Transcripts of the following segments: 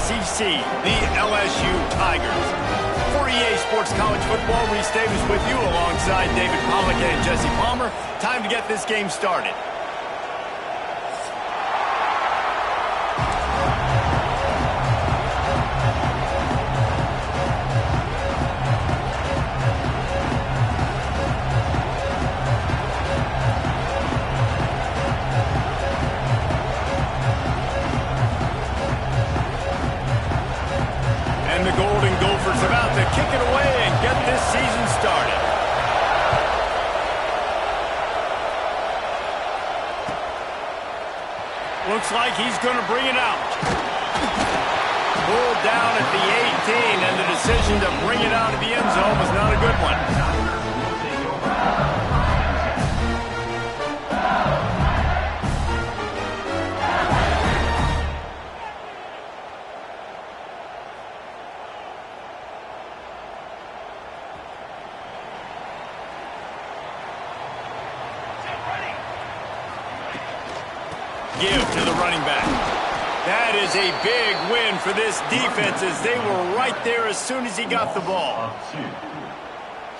SEC, the LSU Tigers. For EA Sports College Football, Reese Davis with you alongside David Pollack and Jesse Palmer. Time to get this game started. And the Golden Gophers about to kick it away and get this season started. Looks like he's going to bring it out. Pulled down at the 18, and the decision to bring it out of the end zone was not a good one. Give to the running back. That is a big win for this defense as they were right there as soon as he got the ball.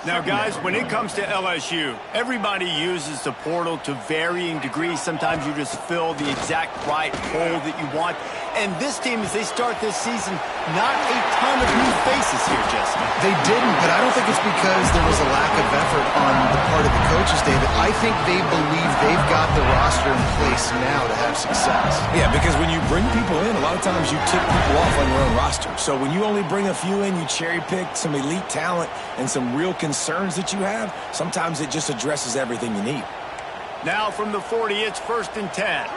Now, guys, when it comes to LSU, everybody uses the portal to varying degrees. Sometimes you just fill the exact right hole that you want. And this team, as they start this season, not a ton of new faces here, Jesse. They didn't, but I don't think it's because there was a lack of effort on the part of the coaches, David. I think they believe they've got the roster in place now to have success. Yeah, because when you bring people in, a lot of times you tick people off on your own roster. So when you only bring a few in, you cherry-pick some elite talent and some real concerns that you have, sometimes it just addresses everything you need. Now from the 40, it's 1st and 10.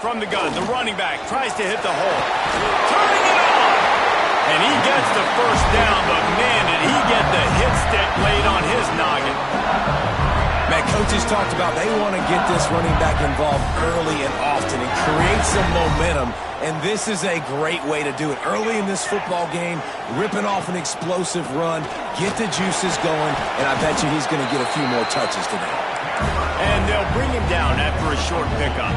From the gun, the running back tries to hit the hole. Turning it on! And he gets the first down, but man, did he get the hit stick laid on his noggin. Man, coaches talked about they want to get this running back involved early and often and create some momentum, and this is a great way to do it. Early in this football game, ripping off an explosive run, get the juices going, and I bet you he's going to get a few more touches today. And they'll bring him down after a short pickup.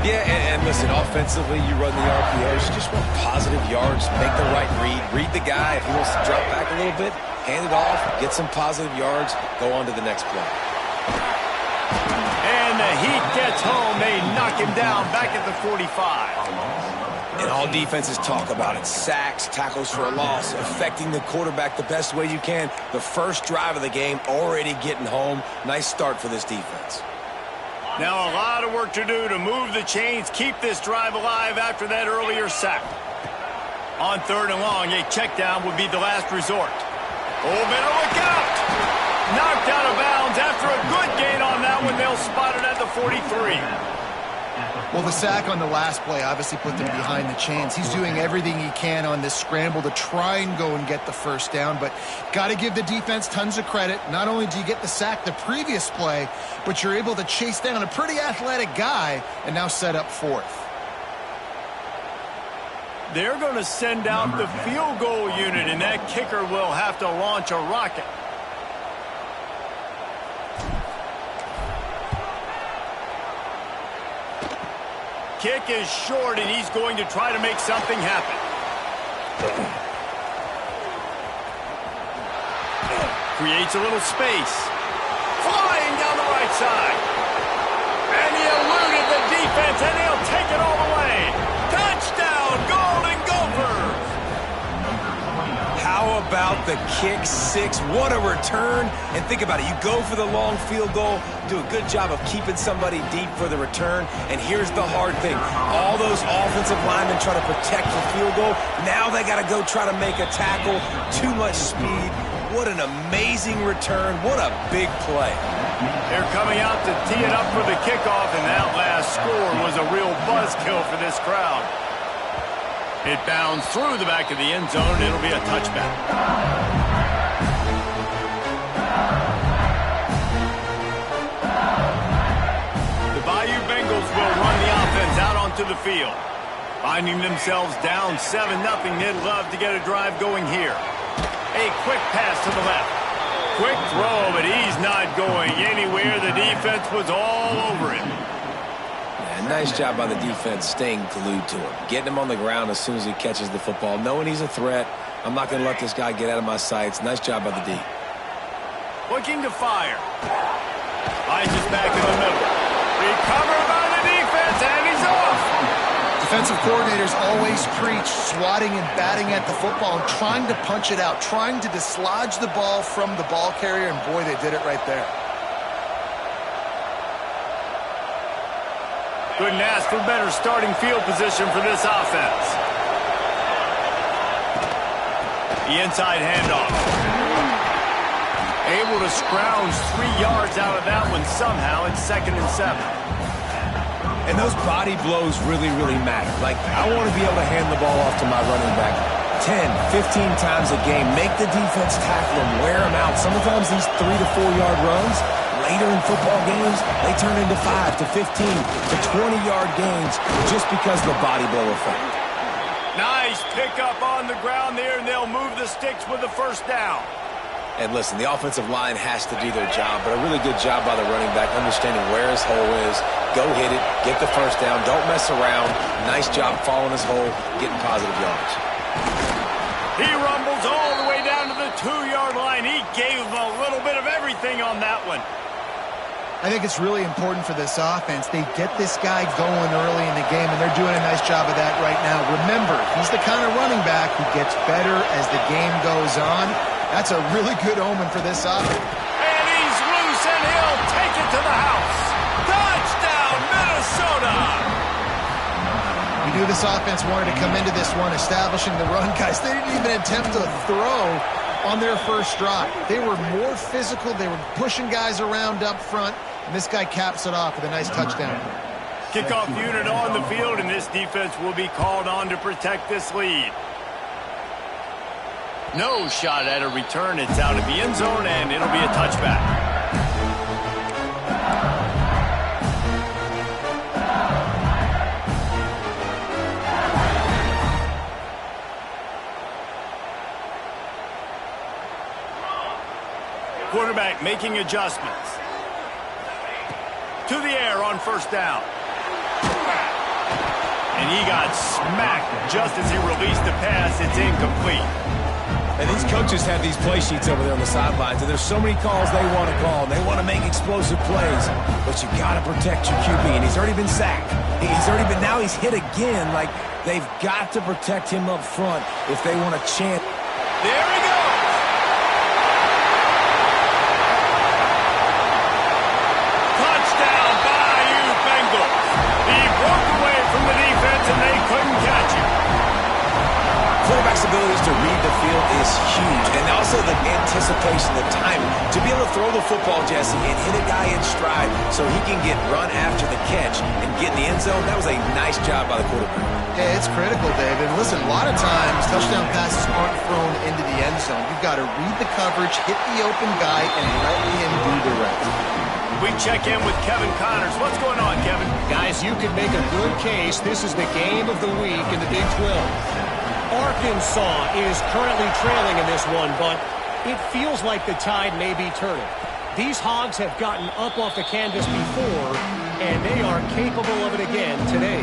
Yeah, and listen, offensively, you run the RPOs, you just want positive yards, make the right read the guy. If he wants to drop back a little bit, hand it off, get some positive yards, go on to the next play. And the heat gets home. They knock him down back at the 45. And all defenses talk about it. Sacks, tackles for a loss, affecting the quarterback the best way you can. The first drive of the game, already getting home. Nice start for this defense. Now a lot of work to do to move the chains, keep this drive alive after that earlier sack. On 3rd and long, a check down would be the last resort. Oh, better look out! Knocked out of bounds after a good gain on that one. They'll spot it at the 43. Well, the sack on the last play obviously put them behind the chains. He's doing everything he can on this scramble to try and go and get the first down, but got to give the defense tons of credit. Not only do you get the sack the previous play, but you're able to chase down a pretty athletic guy and now set up 4th. They're going to send out the field goal unit, and that kicker will have to launch a rocket. Kick is short, and he's going to try to make something happen. Creates a little space. Flying down the right side. And he eluded the defense, and he'll take it all the way. Touchdown, Golden Gophers! How about the kick 6? What a return. And think about it. You go for the long field goal, do a good job of keeping somebody deep for the return. And here's the hard thing. All those offensive linemen try to protect the field goal. Now they got to go try to make a tackle. Too much speed. What an amazing return. What a big play. They're coming out to tee it up for the kickoff, and that last score was a real buzzkill for this crowd. It bounds through the back of the end zone, and it'll be a touchback. The Bayou Bengals will run the offense out onto the field. Finding themselves down 7-0, they'd love to get a drive going here. A quick pass to the left. Quick throw, but he's not going anywhere. The defense was all over him. Nice job by the defense staying glued to him, getting him on the ground as soon as he catches the football, knowing he's a threat. I'm not going to let this guy get out of my sights. Nice job by the D. Looking to fire. Finds his back in the middle. Recovered by the defense, and he's off. Defensive coordinators always preach swatting and batting at the football and trying to punch it out, trying to dislodge the ball from the ball carrier, and boy, they did it right there. Couldn't ask for better starting field position for this offense. The inside handoff. Able to scrounge 3 yards out of that one somehow. It's 2nd and 7. And those body blows really, really matter. Like, I want to be able to hand the ball off to my running back 10, 15 times a game. Make the defense tackle him, wear him out. Sometimes these 3 to 4 yard runs, later in football games, they turn into 5 to 15 to 20-yard gains just because of the body blow effect. Nice pickup on the ground there, and they'll move the sticks with the first down. And listen, the offensive line has to do their job, but a really good job by the running back, understanding where his hole is. Go hit it, get the first down, don't mess around. Nice job following his hole, getting positive yards. He rumbles all the way down to the 2-yard line. He gave him a little bit of everything on that one. I think it's really important for this offense. They get this guy going early in the game, and they're doing a nice job of that right now. Remember, he's the kind of running back who gets better as the game goes on. That's a really good omen for this offense. And he's loose, and he'll take it to the house. Touchdown, Minnesota! We knew this offense wanted to come into this one establishing the run, guys. They didn't even attempt to throw on their first drive. They were more physical. They were pushing guys around up front, and this guy caps it off with a nice touchdown. Kickoff unit on the field, and this defense will be called on to protect this lead. No shot at a return. It's out of the end zone, and it'll be a touchback. Quarterback making adjustments. To the air on first down. And he got smacked just as he released the pass. It's incomplete. And these coaches have these play sheets over there on the sidelines, and there's so many calls they want to call. They want to make explosive plays, but you got to protect your QB, and he's already been sacked. Now he's hit again. Like, they've got to protect him up front if they want to chance. There he goes. Touchdown, Bayou Bengals. He broke away from the defense, and they couldn't catch him. Quarterback's abilities to read the field is huge, and also the anticipation, the timing. To be able to throw the football, Jesse, and hit a guy in stride so he can get run after the catch and get in the end zone, that was a nice job by the quarterback. Yeah, it's critical, Dave. And listen, a lot of times touchdown passes aren't thrown into the end zone. You've got to read the coverage, hit the open guy, and let him do the rest. We check in with Kevin Connors. What's going on, Kevin? Guys, you could make a good case. This is the game of the week in the Big 12. Arkansas is currently trailing in this one, but it feels like the tide may be turning. These Hogs have gotten up off the canvas before, and they are capable of it again today.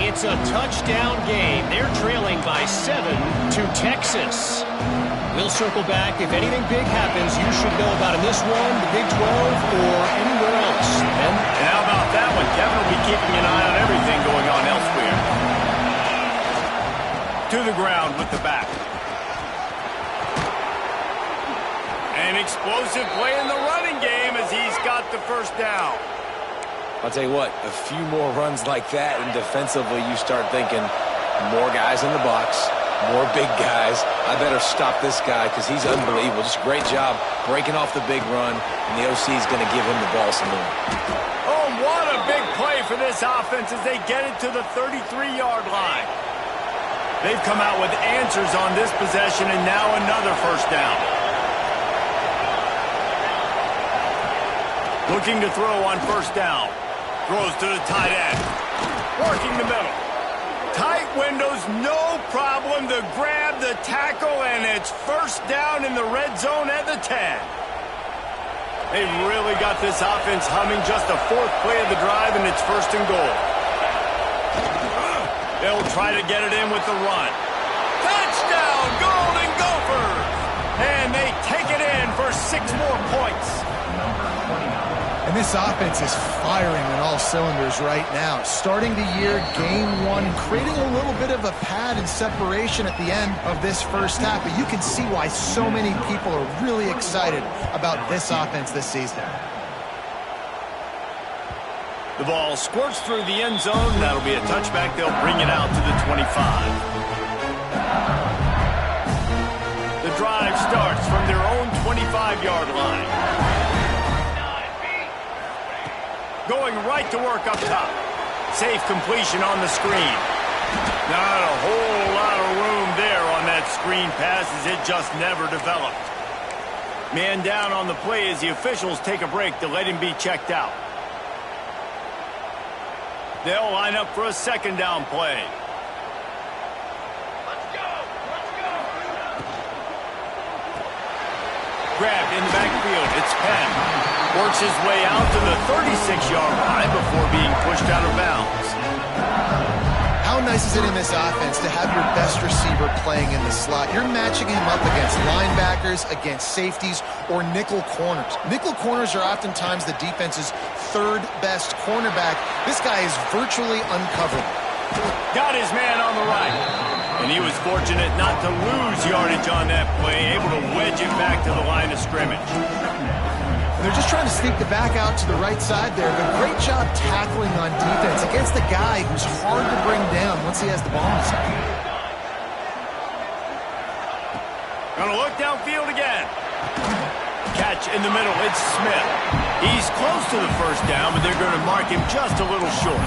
It's a touchdown game. They're trailing by 7 to Texas. We'll circle back. If anything big happens, you should know about in this one, the Big 12, or anywhere else. And how about that one? Kevin will be keeping an eye on everything going on elsewhere. To the ground with the back. An explosive play in the running game as he's got the first down. I'll tell you what, a few more runs like that, and defensively you start thinking more guys in the box, more big guys. I better stop this guy because he's unbelievable. Just a great job breaking off the big run, and the OC is going to give him the ball some more. Oh, what a big play for this offense as they get it to the 33-yard line. They've come out with answers on this possession, and now another first down. Looking to throw on first down. Throws to the tight end. Working the middle. Tight windows, no problem to grab the tackle, and it's first down in the red zone at the 10. They've really got this offense humming. Just the 4th play of the drive, and it's 1st and goal. They'll try to get it in with the run. Touchdown, Golden Gophers! And they take it in for 6 more points. And this offense is firing on all cylinders right now. Starting the year, game 1, creating a little bit of a pad and separation at the end of this first half. But you can see why so many people are really excited about this offense this season. The ball squirts through the end zone. That'll be a touchback. They'll bring it out to the 25. The drive starts from their own 25-yard line. Going right to work up top. Safe completion on the screen. Not a whole lot of room there on that screen pass as it just never developed. Man down on the play as the officials take a break to let him be checked out. They'll line up for a second down play. Let's go! Let's go! Grabbed in the backfield. It's Penn. Works his way out to the 36-yard line before being pushed out of bounds. How nice is it in this offense to have your best receiver playing in the slot? You're matching him up against linebackers, against safeties, or nickel corners. Nickel corners are oftentimes the defense's third best cornerback. This guy is virtually uncoverable. Got his man on the right. And he was fortunate not to lose yardage on that play, able to wedge it back to the line of scrimmage. And they're just trying to sneak the back out to the right side there, but great job tackling on defense against the guy who's hard to bring down once he has the ball in his hand. Gonna look downfield again. Catch in the middle, it's Smith. He's close to the first down, but they're gonna mark him just a little short.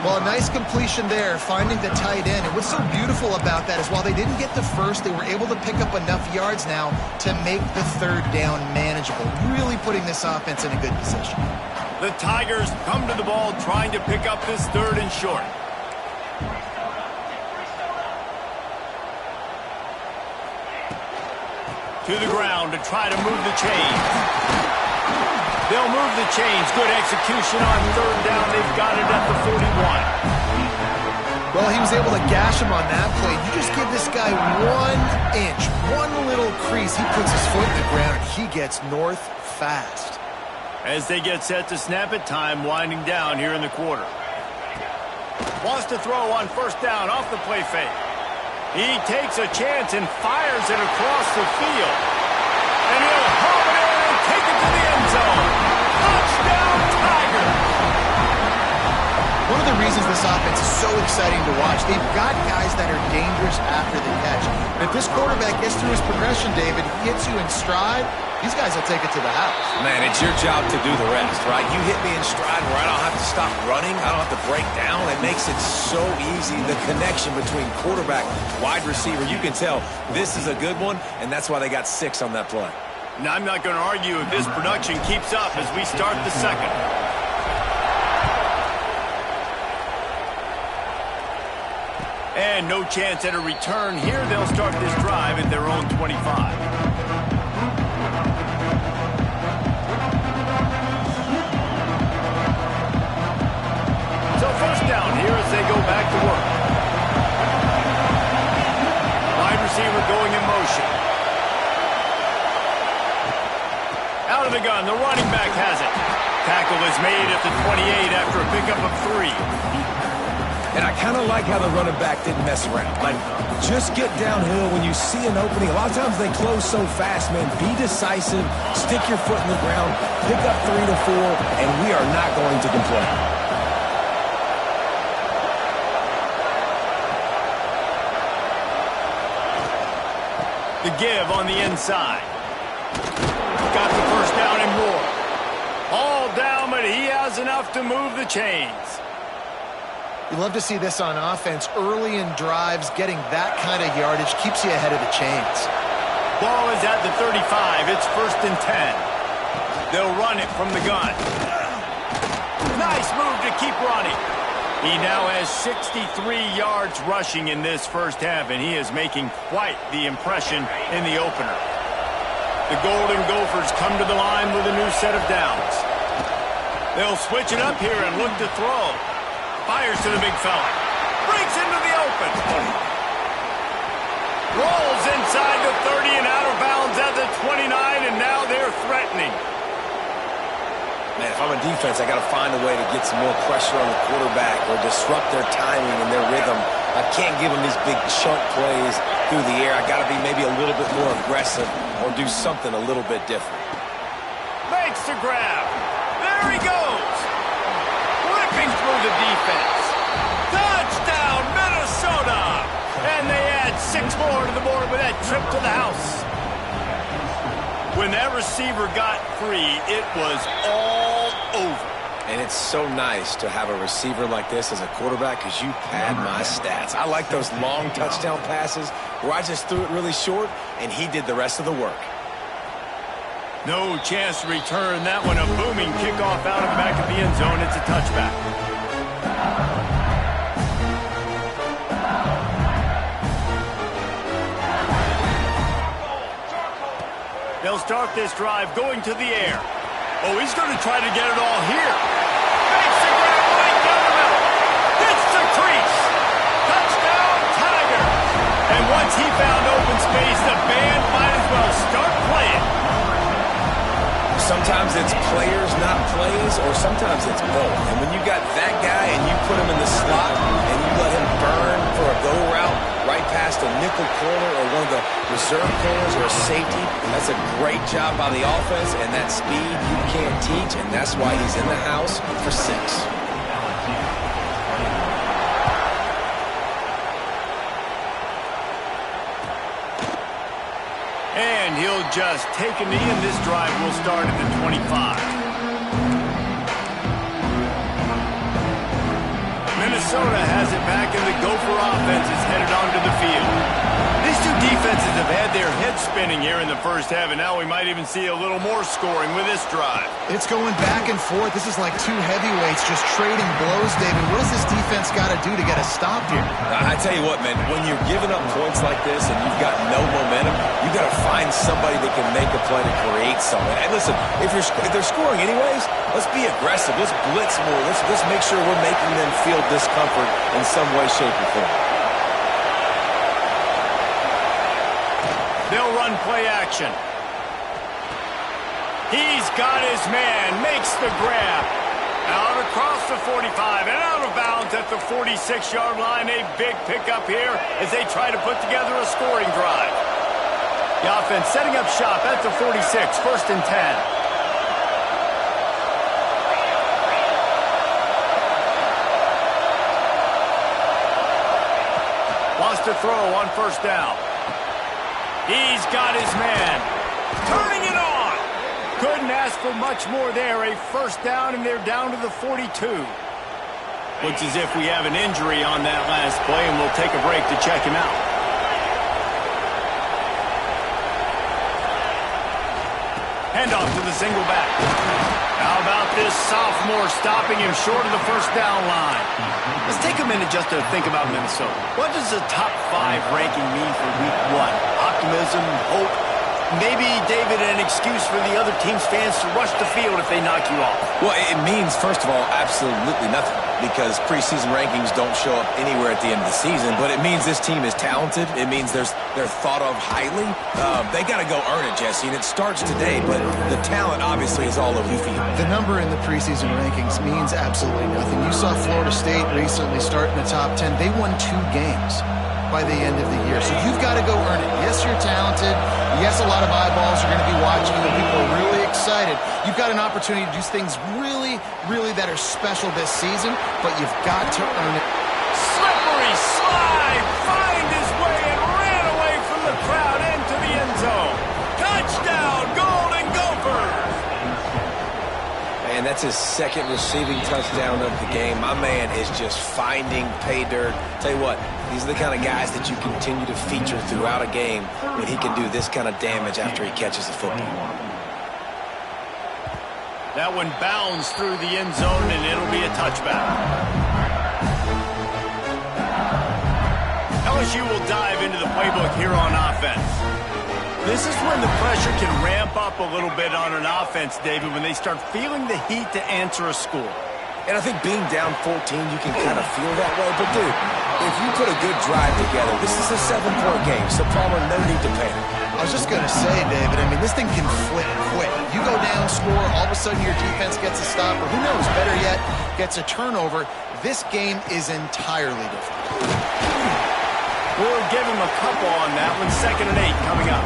Well, a nice completion there, finding the tight end. And what's so beautiful about that is while they didn't get the first, they were able to pick up enough yards now to make the third down manageable, really putting this offense in a good position. The Tigers come to the ball trying to pick up this third and short. To the ground to try to move the chains. They'll move the chains. Good execution on third down. They've got it at the 41. Well, he was able to gash him on that play. You just give this guy 1 inch, one little crease. He puts his foot in the ground, and he gets north fast. As they get set to snap it, time winding down here in the quarter. Wants to throw on first down off the play fake. He takes a chance and fires it across the field. And he'll home it in and take it to the end zone. Touchdown, Tiger! One of the reasons this offense is so exciting to watch, they've got guys that are dangerous after the catch. If this quarterback gets through his progression, David, hits you in stride, these guys will take it to the house. Man, it's your job to do the rest, right? You hit me in stride where I don't have to stop running. I don't have to break down. It makes it so easy. The connection between quarterback, wide receiver, you can tell this is a good one, and that's why they got 6 on that play. Now, I'm not going to argue if this production keeps up as we start the second. And no chance at a return here. They'll start this drive at their own 25. So first down here as they go back to work. Wide receiver going in motion. Out of the gun, the running back has it. Tackle is made at the 28 after a pickup of 3. And I kind of like how the running back didn't mess around. Like, just get downhill when you see an opening. A lot of times they close so fast, man. Be decisive, stick your foot in the ground, pick up 3 to 4, and we are not going to complain. The give on the inside. Got the first down and more. All down, but he has enough to move the chains. You love to see this on offense. Early in drives, getting that kind of yardage keeps you ahead of the chains. Ball is at the 35. It's 1st and 10. They'll run it from the gun. Nice move to keep running. He now has 63 yards rushing in this first half, and he is making quite the impression in the opener. The Golden Gophers come to the line with a new set of downs. They'll switch it up here and look to throw. Fires to the big fella. Breaks into the open. Rolls inside the 30 and out of bounds at the 29, and now they're threatening. Man, if I'm a defense, I got to find a way to get some more pressure on the quarterback or disrupt their timing and their rhythm. I can't give them these big chunk plays through the air. I got to be maybe a little bit more aggressive or do something a little bit different. Makes the grab. There he goes. Ripping through the defense. Touchdown, Minnesota! And they add 6 more to the board with that trip to the house. When that receiver got free, it was all over. And it's so nice to have a receiver like this as a quarterback because you pad my stats. I like those long touchdown passes where I just threw it really short and he did the rest of the work. No chance to return that one. A booming kickoff out of the back of the end zone. It's a touchback. They'll start this drive going to the air. Oh, he's going to try to get it all here. Makes the grab right down the middle. Hits the crease. Touchdown, Tiger. And once he found open space, the band might as well start playing. Sometimes it's players, not plays, or sometimes it's both. And when you got that guy and you put him in the slot and you let him burn for a go route right past a nickel corner or one of the reserve corners or a safety, that's a great job by the offense, and that speed you can't teach, and that's why he's in the house for 6. And he'll just take a knee, and this drive will start at the 25. Minnesota has it back, and the Gopher offense is headed onto the field. These two defenses have had their heads spinning here in the first half, and now we might even see a little more scoring with this drive. It's going back and forth. This is like two heavyweights just trading blows, David. What does this defense got to do to get a stop here? I tell you what, man, when you're giving up points like this and you've got no momentum, you got to find somebody that can make a play to create something. And listen, if they're scoring anyways, let's be aggressive. Let's blitz more. Let's make sure we're making them feel discomfort in some way, shape, or form. They'll run play action. He's got his man, makes the grab. Out across the 45 and out of bounds at the 46-yard line. A big pickup here as they try to put together a scoring drive. The offense setting up shop at the 46, 1st and 10. Lost a throw on 1st down. He's got his man. Turning it on. Couldn't ask for much more there. A 1st down, and they're down to the 42. Looks as if we have an injury on that last play, and we'll take a break to check him out. Handoff to the single back. How about this sophomore stopping him short of the 1st down line? Let's take a minute just to think about Minnesota. What does a top 5 ranking mean for week 1? Optimism, hope, maybe, David, an excuse for the other team's fans to rush the field if they knock you off. Well, it means, first of all, absolutely nothing, because preseason rankings don't show up anywhere at the end of the season, but it means this team is talented. It means they're thought of highly. They got to go earn it, Jesse, and it starts today, but the talent obviously is all over the field. The number in the preseason rankings means absolutely nothing. You saw Florida State recently start in the top 10. They won 2 games by the end of the year. So you've got to go earn it. Yes, you're talented. Yes, a lot of eyeballs are going to be watching you. People are really excited. You've got an opportunity to do things really, really that are special this season, but you've got to earn it. Slippery slide. Find his way and ran away from the crowd into the end zone. Touchdown, Golden Gophers. And that's his 2nd receiving touchdown of the game. My man is just finding pay dirt. Tell you what, these are the kind of guys that you continue to feature throughout a game when he can do this kind of damage after he catches the football. That one bounds through the end zone, and it'll be a touchback. LSU will dive into the playbook here on offense. This is when the pressure can ramp up a little bit on an offense, David, when they start feeling the heat to answer a score. And I think being down 14, you can kind of feel that way. But, dude, if you put a good drive together, this is a 7-point game, so Palmer, no need to panic. I was just going to say, David, I mean, this thing can flip quick. You go down, score, all of a sudden your defense gets a stop, or who knows, better yet, gets a turnover. This game is entirely different. We'll give him a couple on that one. 2nd and 8 coming up.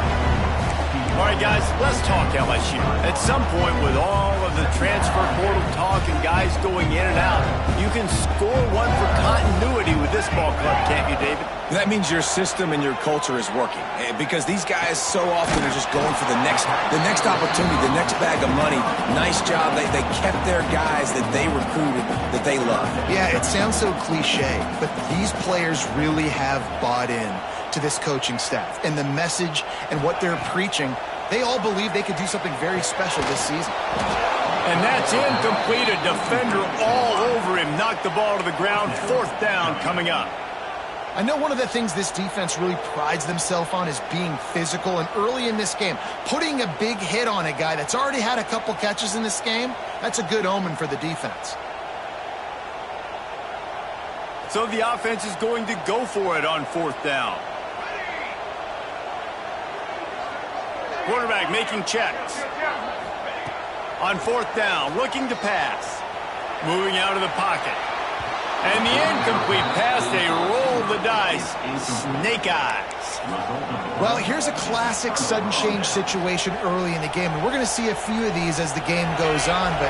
All right, guys, let's talk LSU. At some point, with all of the transfer portal talk and guys going in and out, you can score one for continuity with this ball club, can't you, David? That means your system and your culture is working, because these guys so often are just going for the next opportunity, the next bag of money. Nice job. They kept their guys that they recruited, that they love. Yeah, it sounds so cliche, but these players really have bought in to this coaching staff and the message and what they're preaching. They all believe they could do something very special this season. And that's incomplete. A defender all over him. Knocked the ball to the ground. 4th down coming up. I know one of the things this defense really prides themselves on is being physical, and early in this game, putting a big hit on a guy that's already had a couple catches in this game, that's a good omen for the defense. So the offense is going to go for it on 4th down. Quarterback making checks. On 4th down, looking to pass. Moving out of the pocket. And the incomplete pass, they roll the dice. Snake eyes. Well, here's a classic sudden change situation early in the game, and we're going to see a few of these as the game goes on, but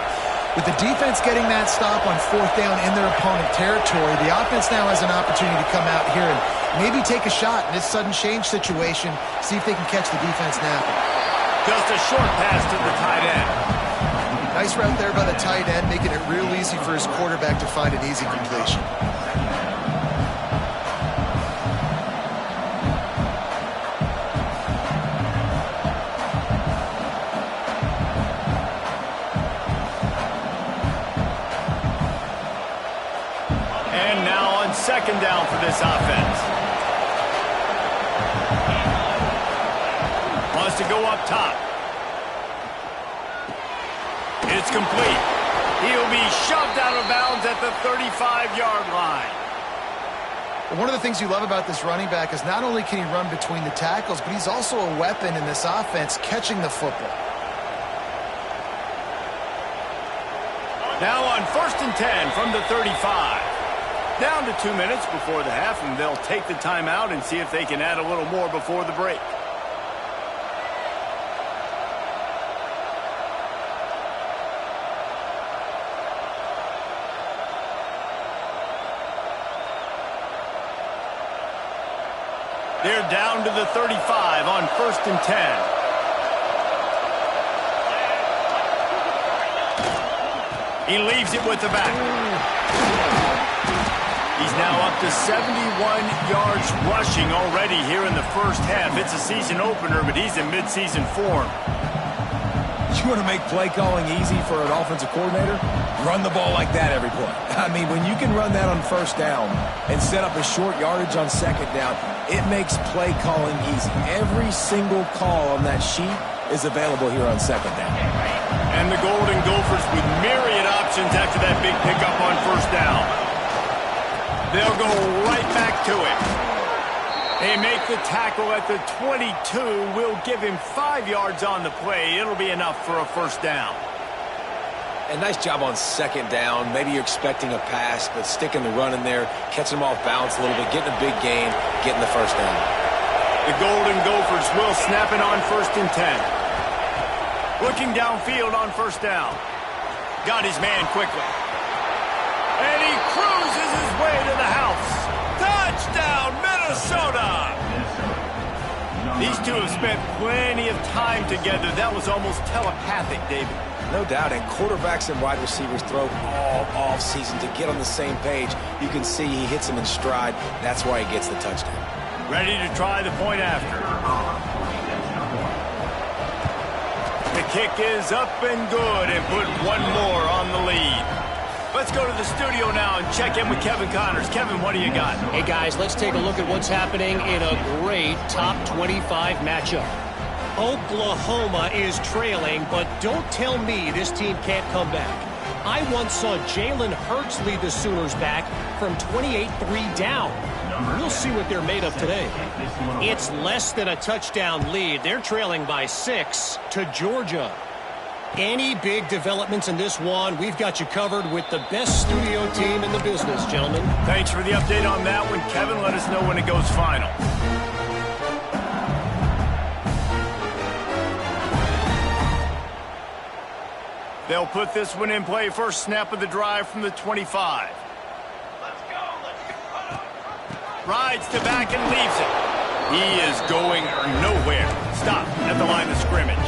with the defense getting that stop on 4th down in their opponent territory, the offense now has an opportunity to come out here and maybe take a shot in this sudden change situation, see if they can catch the defense napping. Just a short pass to the tight end. Nice route there by the tight end, making it real easy for his quarterback to find an easy completion. And now on 2nd down for this offense. Wants to go up top. It's complete. He'll be shoved out of bounds at the 35-yard line. One of the things you love about this running back is not only can he run between the tackles, but he's also a weapon in this offense catching the football. Now on 1st and 10 from the 35. Down to 2 minutes before the half, and they'll take the timeout and see if they can add a little more before the break. They're down to the 35 on 1st and 10. He leaves it with the back. He's now up to 71 yards rushing already here in the first half. It's a season opener, but he's in midseason form. You want to make play calling easy for an offensive coordinator? Run the ball like that every play. I mean, when you can run that on 1st down and set up a short yardage on 2nd down, it makes play calling easy. Every single call on that sheet is available here on 2nd down. And the Golden Gophers with myriad options after that big pickup on 1st down. They'll go right back to it. They make the tackle at the 22. We'll give him 5 yards on the play. It'll be enough for a 1st down. And nice job on 2nd down. Maybe you're expecting a pass, but sticking the run in there, catching them off balance a little bit, getting a big gain, getting the 1st down. The Golden Gophers will snap it on 1st and 10. Looking downfield on 1st down. Got his man quickly. And he cruises his way to the house. Touchdown, Minnesota! These two have spent plenty of time together. That was almost telepathic, David. No doubt, and quarterbacks and wide receivers throw all off-season to get on the same page. You can see he hits them in stride. That's why he gets the touchdown. Ready to try the point after. The kick is up and good and put one more on the lead. Let's go to the studio now and check in with Kevin Connors. Kevin, what do you got? Hey, guys, let's take a look at what's happening in a great top 25 matchup. Oklahoma is trailing, but don't tell me this team can't come back. I once saw Jalen Hurts lead the Sooners back from 28-3 down. We'll see what they're made of today. It's less than a touchdown lead. They're trailing by 6 to Georgia. Any big developments in this one, we've got you covered with the best studio team in the business, gentlemen. Thanks for the update on that one, Kevin. Let us know when it goes final. They'll put this one in play. First snap of the drive from the 25. Rides to back and leaves it. He is going nowhere. Stop at the line of scrimmage.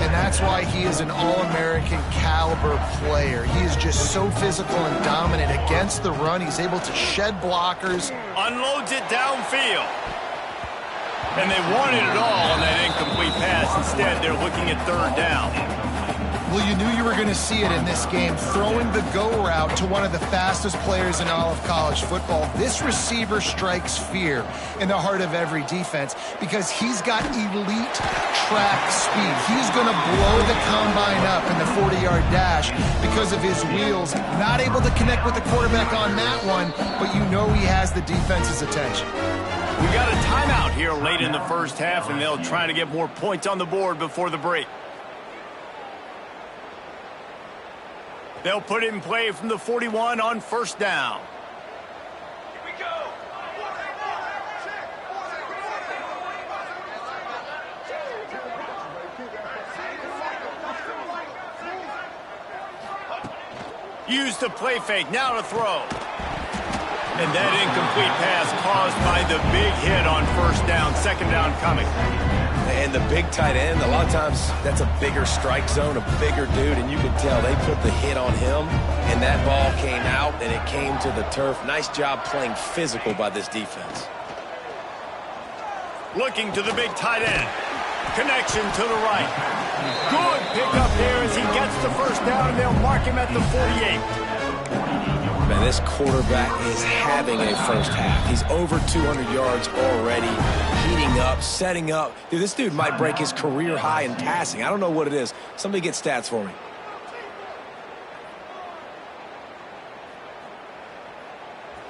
And that's why he is an All-American caliber player. He is just so physical and dominant against the run. He's able to shed blockers. Unloads it downfield. And they wanted it all on that incomplete pass. Instead, they're looking at third down. Well, you knew you were going to see it in this game, throwing the go route to one of the fastest players in all of college football. This receiver strikes fear in the heart of every defense because he's got elite track speed. He's going to blow the combine up in the 40-yard dash because of his wheels. Not able to connect with the quarterback on that one, but you know he has the defense's attention. We got a timeout here late in the first half, and they'll try to get more points on the board before the break. They'll put it in play from the 41 on first down. Here we go. Use the play fake, now to throw. And that incomplete pass caused by the big hit on first down, second down coming. And the big tight end, a lot of times that's a bigger strike zone, a bigger dude, and you can tell they put the hit on him, and that ball came out, and it came to the turf. Nice job playing physical by this defense. Looking to the big tight end. Connection to the right. Good pickup there as he gets the first down, and they'll mark him at the 48. Man, this quarterback is having a first half. He's over 200 yards already, heating up, setting up. Dude, this dude might break his career high in passing. I don't know what it is. Somebody get stats for me.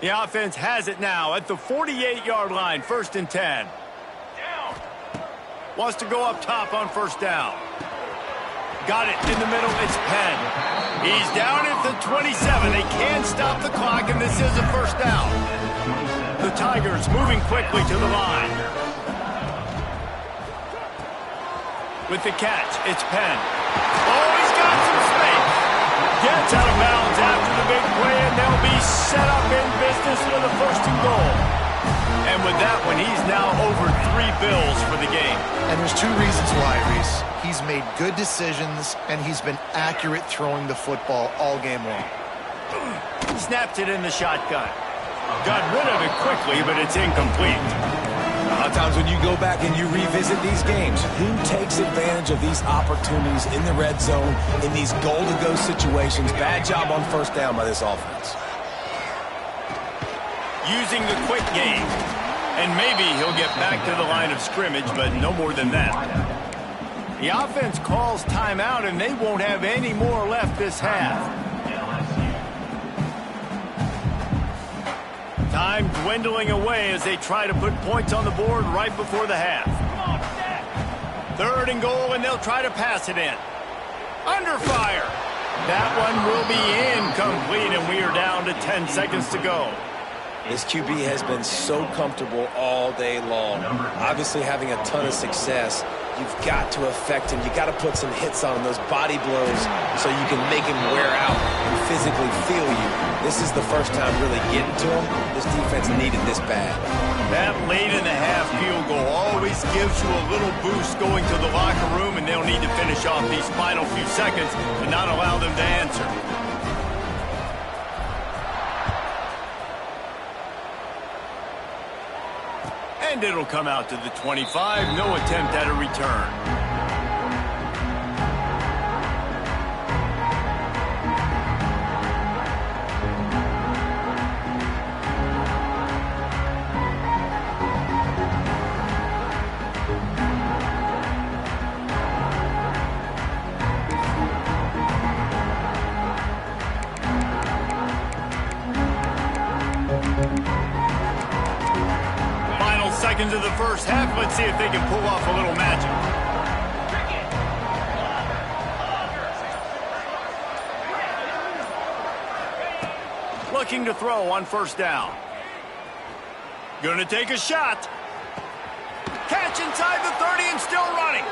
The offense has it now at the 48-yard line, first and 10. Wants to go up top on first down. Got it in the middle. It's Penn. He's down at the 27. They can stop the clock, and this is a first down. The Tigers moving quickly to the line. With the catch, it's Penn. Oh, he's got some space. Gets out of bounds after the big play, and they'll be set up in business with a first and goal. And with that one, he's now over 3 bills for the game. And there's 2 reasons why, Reese. He's made good decisions, and he's been accurate throwing the football all game long. Snapped it in the shotgun. Got rid of it quickly, but it's incomplete. A lot of times when you go back and you revisit these games, who takes advantage of these opportunities in the red zone, in these goal-to-go situations? Bad job on first down by this offense. Using the quick game. And maybe he'll get back to the line of scrimmage, but no more than that. The offense calls timeout, and they won't have any more left this half. Time dwindling away as they try to put points on the board right before the half. Third and goal, and they'll try to pass it in. Under fire. That one will be incomplete, and we are down to 10 seconds to go. This QB has been so comfortable all day long. Obviously having a ton of success. You've got to affect him. You got to put some hits on him, those body blows, so you can make him wear out and physically feel you. This is the first time really getting to him. This defense needed this bad. That late in the half field goal always gives you a little boost going to the locker room, and they'll need to finish off these final few seconds and not allow them to answer. And it'll come out to the 25. No attempt at a return. seconds of the first half. Let's see if they can pull off a little magic. Looking to throw on first down. Gonna take a shot. Catch inside the 30 and still running.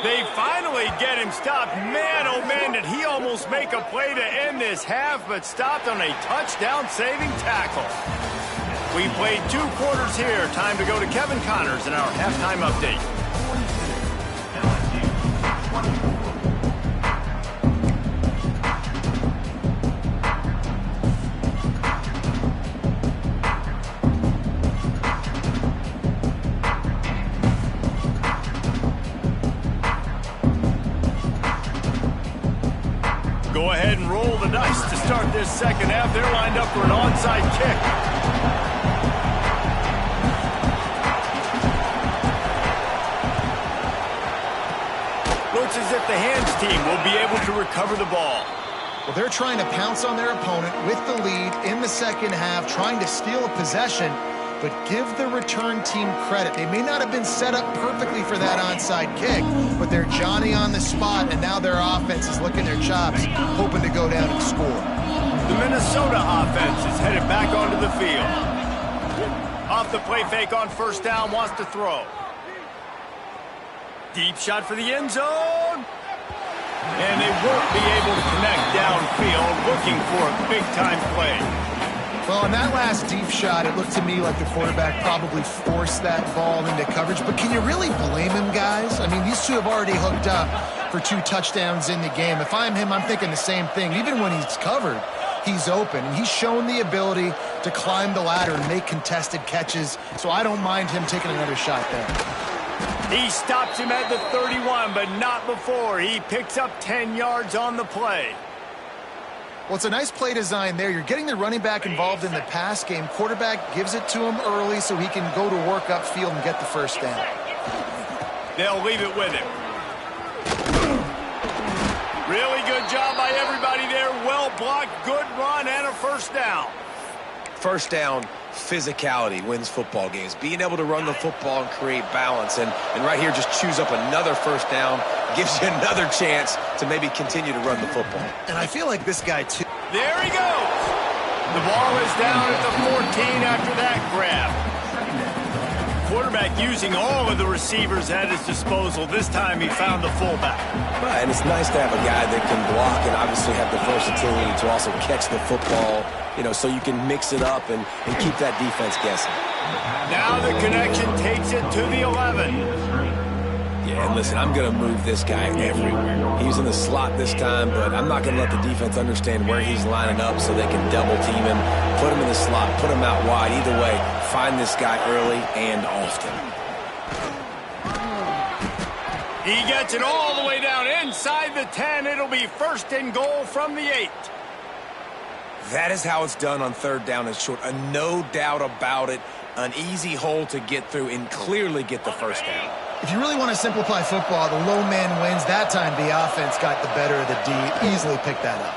They finally get him stopped. Man, oh man, did he almost make a play to end this half, but stopped on a touchdown-saving tackle. We played 2 quarters here. Time to go to Kevin Connors in our halftime update. Go ahead and roll the dice to start this second half. They're lined up for an onside kick. Looks as if the hands team will be able to recover the ball. Well, they're trying to pounce on their opponent with the lead in the second half, trying to steal a possession, but give the return team credit. They may not have been set up perfectly for that onside kick, but they're Johnny on the spot, and now their offense is licking their chops, hoping to go down and score. The Minnesota offense is headed back onto the field. Off the play fake on first down, wants to throw. Deep shot for the end zone. And they won't be able to connect downfield, looking for a big-time play. Well, on that last deep shot, it looked to me like the quarterback probably forced that ball into coverage. But can you really blame him, guys? I mean, these two have already hooked up for 2 touchdowns in the game. If I'm him, I'm thinking the same thing. Even when he's covered, he's open. And he's shown the ability to climb the ladder and make contested catches. So I don't mind him taking another shot there. He stops him at the 31, but not before. He picks up 10 yards on the play. Well, it's a nice play design there. You're getting the running back involved in the pass game. Quarterback gives it to him early so he can go to work upfield and get the first down. They'll leave it with him. Really good job by everybody there. Well blocked, good run, and a first down. First down, physicality wins football games. Being able to run the football and create balance. And right here, just choose up another first down. Gives you another chance to maybe continue to run the football. And I feel like this guy, too. There he goes. The ball is down at the 14 after that grab. Quarterback using all of the receivers at his disposal. This time he found the fullback. Right, and it's nice to have a guy that can block and obviously have the versatility to also catch the football, you know, so you can mix it up and keep that defense guessing. Now the connection takes it to the 11. Yeah, and listen, I'm going to move this guy everywhere. He's in the slot this time, but I'm not going to let the defense understand where he's lining up so they can double team him, put him in the slot, put him out wide. Either way, find this guy early and often. He gets it all the way down inside the 10. It'll be first and goal from the 8. That is how it's done on third down and short. No doubt about it. An easy hole to get through and clearly get the first down. If you really want to simplify football, the low man wins. That time the offense got the better of the D. Easily picked that up.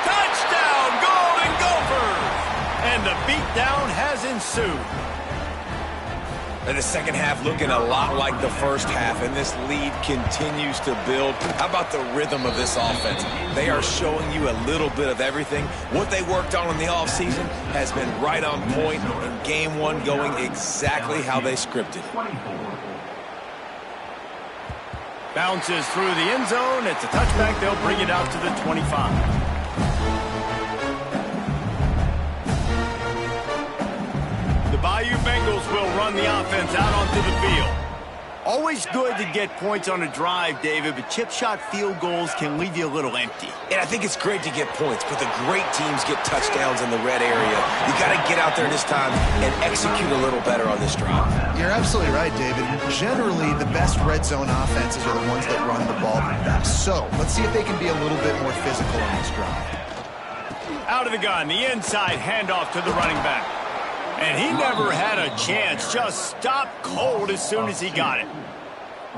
Touchdown, Golden Gophers! And the beatdown has ensued. And the second half looking a lot like the first half, and this lead continues to build. How about the rhythm of this offense? They are showing you a little bit of everything. What they worked on in the offseason has been right on point, and game one going exactly how they scripted. Bounces through the end zone. It's a touchback. They'll bring it out to the 25. Bayou Bengals will run the offense out onto the field. Always good to get points on a drive, David, but chip shot field goals can leave you a little empty. And I think it's great to get points, but the great teams get touchdowns in the red area. You got to get out there this time and execute a little better on this drive. You're absolutely right, David. Generally, the best red zone offenses are the ones that run the ball the best. So let's see if they can be a little bit more physical on this drive. Out of the gun, the inside handoff to the running back. And he never had a chance, just stopped cold as soon as he got it.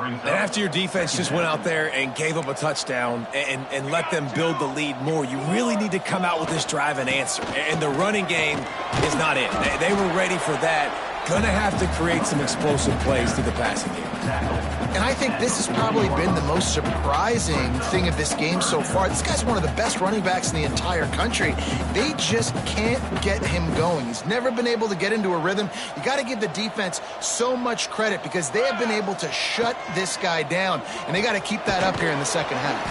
And after your defense just went out there and gave up a touchdown and let them build the lead more, you really need to come out with this drive and answer. And the running game is not it. They were ready for that. Going to have to create some explosive plays through the passing game. And I think this has probably been the most surprising thing of this game so far. This guy's one of the best running backs in the entire country. They just can't get him going. He's never been able to get into a rhythm. You got to give the defense so much credit because they have been able to shut this guy down, and they got to keep that up here in the second half.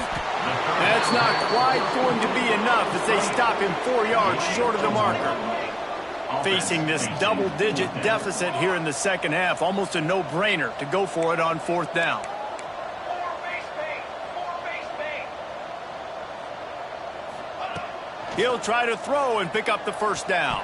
That's not quite going to be enough as they stop him 4 yards short of the marker. Facing this double-digit deficit here in the second half, almost a no-brainer to go for it on 4th down. He'll try to throw and pick up the 1st down.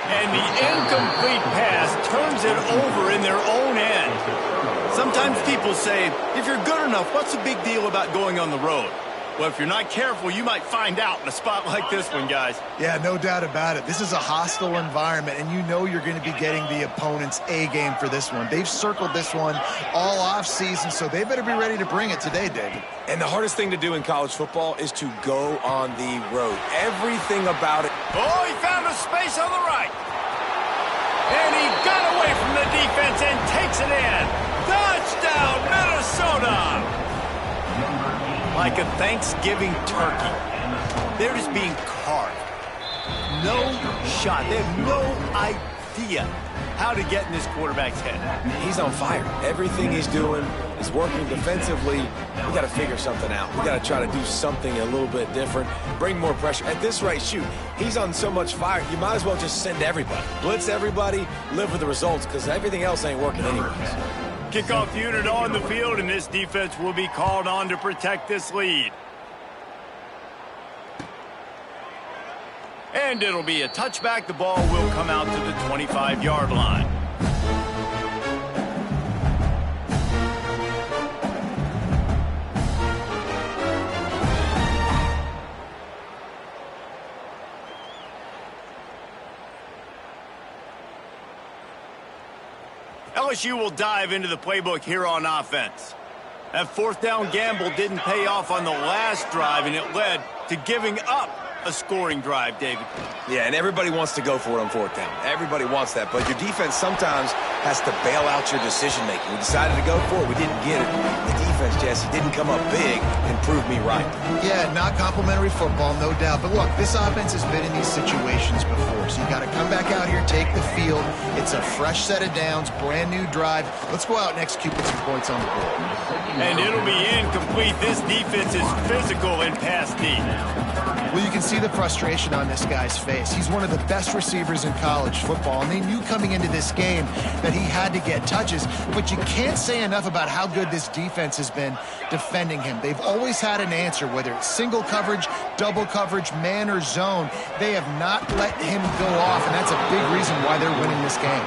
And the incomplete pass turns it over in their own end. Sometimes people say, if you're good enough, what's the big deal about going on the road? Well, if you're not careful, you might find out in a spot like this one, guys. Yeah, no doubt about it. This is a hostile environment, and you know you're going to be getting the opponent's A-game for this one. They've circled this one all off-season, so they better be ready to bring it today, David. And the hardest thing to do in college football is to go on the road. Everything about it. Oh, he found a space on the right. And he got away from the defense and takes it in. Touchdown, Minnesota! Like a Thanksgiving turkey. They're just being carved. No shot. They have no idea how to get in this quarterback's head. He's on fire. Everything he's doing is working defensively. We got to figure something out. We got to try to do something a little bit different. Bring more pressure. At this rate, shoot, he's on so much fire, you might as well just send everybody. Blitz everybody, live with the results, because everything else ain't working anyways. Kickoff unit on the field, and this defense will be called on to protect this lead. And it'll be a touchback. The ball will come out to the 25-yard line. LSU will dive into the playbook here on offense. That 4th down gamble didn't pay off on the last drive, and it led to giving up a scoring drive, David. Yeah, and everybody wants to go for it on 4th down. Everybody wants that, but your defense sometimes has to bail out your decision-making. We decided to go for it. We didn't get it. The defense, Jesse, didn't come up big and prove me right. Yeah, not complimentary football, no doubt. But look, this offense has been in these situations before, so you got to come back out here, take the field. It's a fresh set of downs, brand new drive. Let's go out and execute with some points on the board. And it'll be incomplete. This defense is physical and pass deep. Well, you can see the frustration on this guy's face. He's one of the best receivers in college football, and they knew coming into this game that he had to get touches, but you can't say enough about how good this defense has been defending him. They've always had an answer, whether it's single coverage, double coverage, man or zone. They have not let him go off, and that's a big reason why they're winning this game.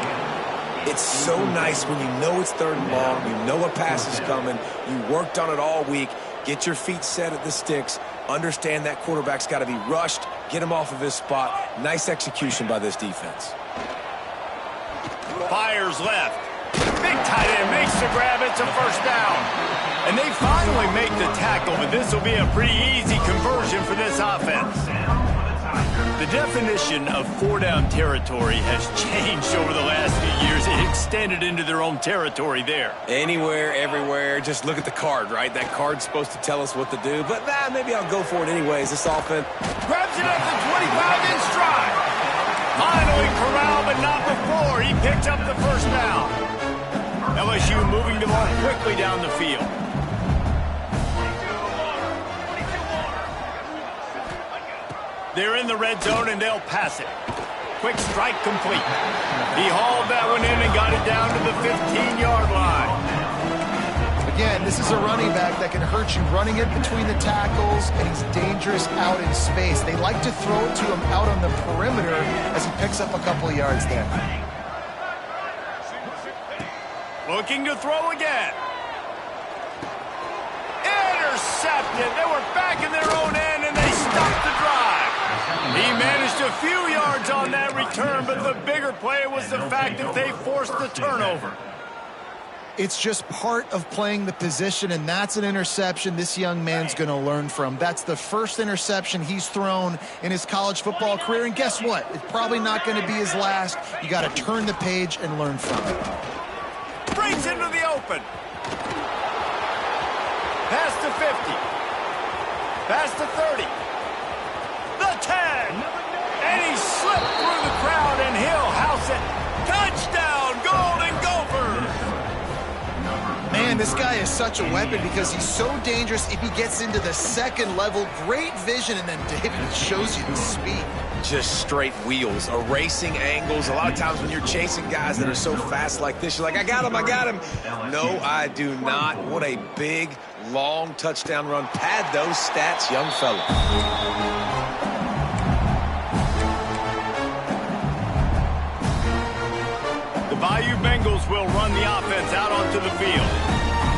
It's so nice when you know it's 3rd and long, you know a pass is coming, you worked on it all week, get your feet set at the sticks, understand that quarterback's got to be rushed, get him off of his spot. Nice execution by this defense. Fires left. Big tight end makes the grab. It's a 1st down. And they finally make the tackle, but this will be a pretty easy conversion for this offense. The definition of 4-down territory has changed over the last few years. It extended into their own territory there. Anywhere, everywhere, just look at the card, right? That card's supposed to tell us what to do, but maybe I'll go for it anyways. This offense grabs it at the 25 in stride. Finally corralled, but not before. He picked up the 1st down. LSU moving the ball quickly down the field. They're in the red zone, and they'll pass it. Quick strike complete. He hauled that one in and got it down to the 15-yard line. Again, this is a running back that can hurt you running it between the tackles, and he's dangerous out in space. They like to throw it to him out on the perimeter as he picks up a couple of yards there. Looking to throw again. Intercepted. They were back in their own end, and they stopped the drive. He managed a few yards on that return, but the bigger play was the fact that they forced the turnover. It's just part of playing the position, and that's an interception this young man's going to learn from. That's the first interception he's thrown in his college football career, and guess what? It's probably not going to be his last. You got to turn the page and learn from it. Brings into the open. Pass to 50. Pass to 30. The 10. And he slipped through the crowd, and he'll house it. Touchdown, Golden Gophers! Man, this guy is such a weapon because he's so dangerous if he gets into the second level. Great vision, and then David shows you the speed. Just straight wheels, erasing angles. A lot of times when you're chasing guys that are so fast like this, you're like, I got him, I got him. No, I do not. What a big, long touchdown run. Pad those stats, young fella. The Bayou Bengals will run the offense out onto the field.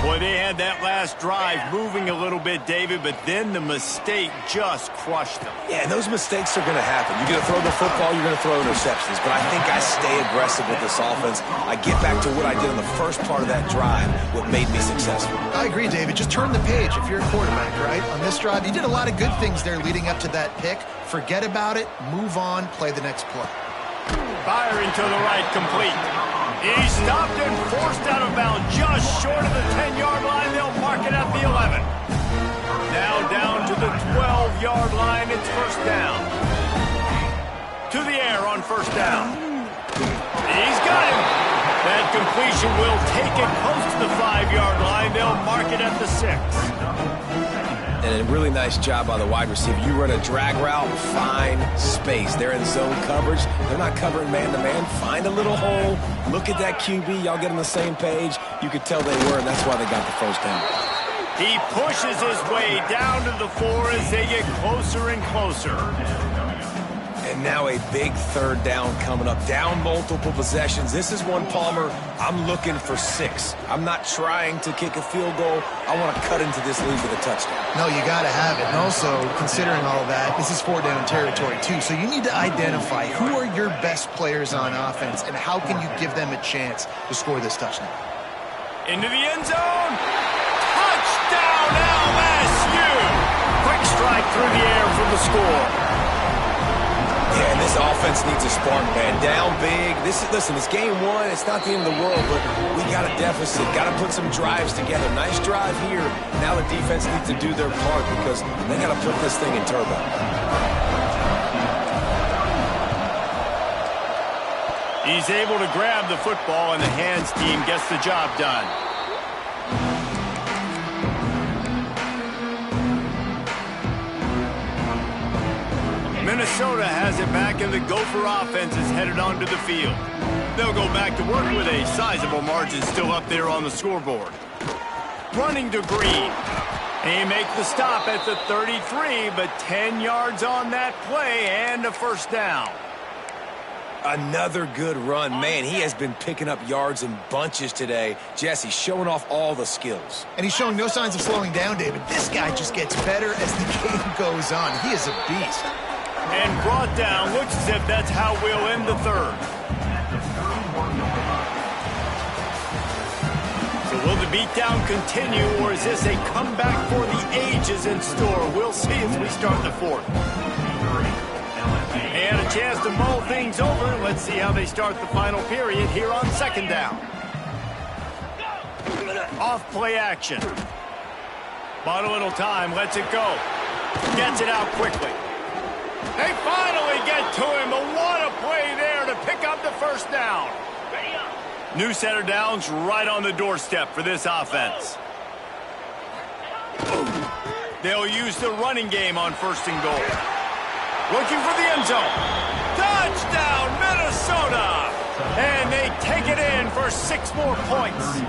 Boy, they had that last drive moving a little bit, David, but then the mistake just crushed them. Yeah, and those mistakes are going to happen. You're going to throw the football, you're going to throw interceptions. But I think I stay aggressive with this offense. I get back to what I did in the first part of that drive, what made me successful. I agree, David. Just turn the page if you're a quarterback, right? On this drive, you did a lot of good things there leading up to that pick. Forget about it, move on, play the next play. Firing to the right, complete. He stopped and forced out of bounds just short of the 10-yard line. They'll mark it at the 11. Now down to the 12-yard line. It's first down. To the air on first down. He's got him. That completion will take it close to the 5-yard line. They'll mark it at the 6. And a really nice job by the wide receiver. You run a drag route, find space. They're in zone coverage. They're not covering man-to-man. Find a little hole. Look at that QB. Y'all get on the same page. You could tell they were, and that's why they got the first down. He pushes his way down to the 4 as they get closer and closer. And now a big third down coming up. Down multiple possessions. This is one, Palmer, I'm looking for 6. I'm not trying to kick a field goal. I want to cut into this lead with a touchdown. No, you got to have it. And also, considering all that, this is 4-down territory, too. So you need to identify who are your best players on offense and how can you give them a chance to score this touchdown. Into the end zone. Touchdown, LSU! Quick strike through the air for the score. Yeah, and this offense needs a spark, man. Down big. Listen, it's game 1. It's not the end of the world, but we got a deficit. Got to put some drives together. Nice drive here. Now the defense needs to do their part because they got to put this thing in turbo. He's able to grab the football, and the hands team gets the job done. Minnesota has it back, and the Gopher offense is headed onto the field. They'll go back to work with a sizable margin still up there on the scoreboard. Running to Green. He makes the stop at the 33, but 10 yards on that play and a first down. Another good run. Man, he has been picking up yards in bunches today. Jesse showing off all the skills. And he's showing no signs of slowing down, David. This guy just gets better as the game goes on. He is a beast. And brought down. Looks as if that's how we'll end the third. So will the beatdown continue, or is this a comeback for the ages in store? We'll see as we start the fourth. And a chance to mull things over. Let's see how they start the final period here on second down. Off play action. Bought a little time, lets it go. Gets it out quickly. They finally get to him, but what a play there to pick up the first down. New set of downs right on the doorstep for this offense. They'll use the running game on first and goal. Looking for the end zone. Touchdown, Minnesota! And they take it in for 6 more points.